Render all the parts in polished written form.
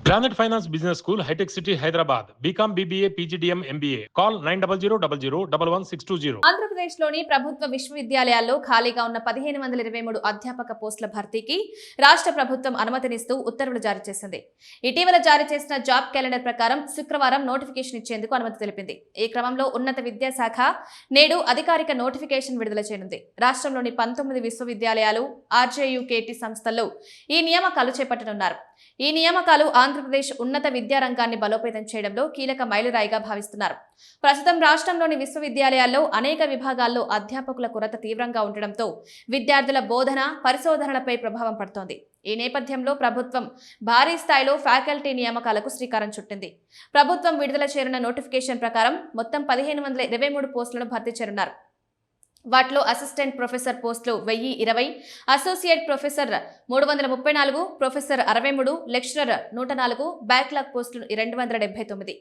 Granite Finance Business School, High-Tech City, Hyderabad. BCom, BBA, PGDM, MBA. Call 90000 ఆంధ్రప్రదేశ్లోని ప్రభుత్వ విశ్వవిద్యాలయాల్లో ఖాళీగా ఉన్న 1523 అధ్యాపక పోస్టుల భర్తీకి రాష్ట్ర ప్రభుత్వం అనుమతినిస్తూ ఉత్తర్వులు జారీ చేసింది. ఇటీవల జారీ చేసిన జాబ్ క్యాలెండర్ ప్రకారం శుక్రవారం నోటిఫికేషన్ ఇచ్చేందుకు అనుమతి తెలిపింది. ఈ క్రమంలో ఉన్నత విద్యాశాఖ నేడు అధికారిక నోటిఫికేషన్ విడుదల చేయనుంది. రాష్ట్రంలోని 19 విశ్వవిద్యాలయాలు, ఆర్జేయుకేటీ సంస్థల్లో ఈ నియామకాలు చేపట్టనున్నారు. ఈ నియామకాలు ఆంధ్రప్రదేశ్ ఉన్నత విద్యారంగాన్ని బలోపేతం చేయడంలో కీలక మైలురాయిగా భావిస్తున్నారు. ప్రస్తుతం రాష్ట్రంలోని విశ్వవిద్యాలయాల్లో అనేక విభాగాల్లో అధ్యాపకుల కొరత తీవ్రంగా ఉండడంతో విద్యార్థుల బోధన, పరిశోధనలపై ప్రభావం పడుతోంది. ఈ నేపథ్యంలో ప్రభుత్వం భారీ స్థాయిలో ఫ్యాకల్టీ నియామకాలకు శ్రీకారం చుట్టింది. ప్రభుత్వం విడుదల చేరిన నోటిఫికేషన్ ప్రకారం మొత్తం 1523 పోస్టులను భర్తీ చేయనున్నారు. వాటిలో అసిస్టెంట్ ప్రొఫెసర్ పోస్టులు 1020, associate professor 334, professor 63, lecturer 104, backlog పోస్టులు 279.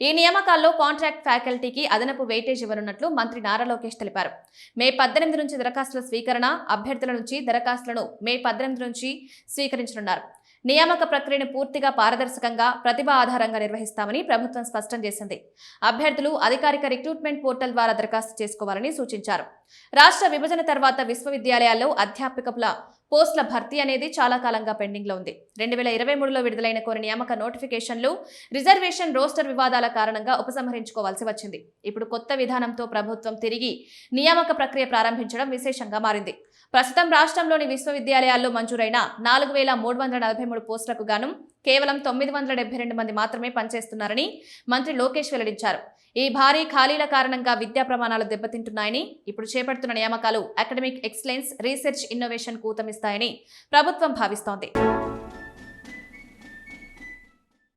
ఈ నియామకాల్లో కాంట్రాక్ట్ ఫ్యాకల్టీకి అదనపు వెయిటేజ్ ఇవ్వనున్నట్లు మంత్రి నారా లోకేష్ తెలిపారు. మే 18 నుంచి దరఖాస్తుల స్వీకరణ, అభ్యర్థుల నుంచి దరఖాస్తులను మే 18 నుంచి స్వీకరించనున్నారు. నియామక ప్రక్రియను పూర్తిగా పారదర్శకంగా, ప్రతిభ ఆధారంగా నిర్వహిస్తామని ప్రభుత్వం స్పష్టం చేసింది. అభ్యర్థులు అధికారిక రిక్రూట్మెంట్ పోర్టల్ ద్వారా దరఖాస్తు చేసుకోవాలని సూచించారు. రాష్ట్ర విభజన తర్వాత విశ్వవిద్యాలయాల్లో అధ్యాపకుల పోస్టుల భర్తీ అనేది చాలా కాలంగా పెండింగ్ లో ఉంది. 2023లో విడుదలైన కొన్ని నియామక నోటిఫికేషన్లు రిజర్వేషన్ రోస్టర్ వివాదాల కారణంగా ఉపసంహరించుకోవాల్సి వచ్చింది. ఇప్పుడు కొత్త విధానంతో ప్రభుత్వం తిరిగి నియామక ప్రక్రియ ప్రారంభించడం విశేషంగా మారింది. ప్రస్తుతం రాష్ట్రంలోని విశ్వవిద్యాలయాల్లో మంజూరైన 4343 పోస్టులకు గాను కేవలం 972 మంది మాత్రమే పనిచేస్తున్నారని మంత్రి లోకేష్ వెల్లడించారు. ఈ భారీ ఖాళీల కారణంగా విద్యా ప్రమాణాలు దెబ్బతింటున్నాయని, ఇప్పుడు చేపడుతున్న నియామకాలు అకాడమిక్ ఎక్సలెన్స్, రీసెర్చ్, ఇన్నోవేషన్ కు ఊతమిస్తాయని ప్రభుత్వం భావిస్తోంది.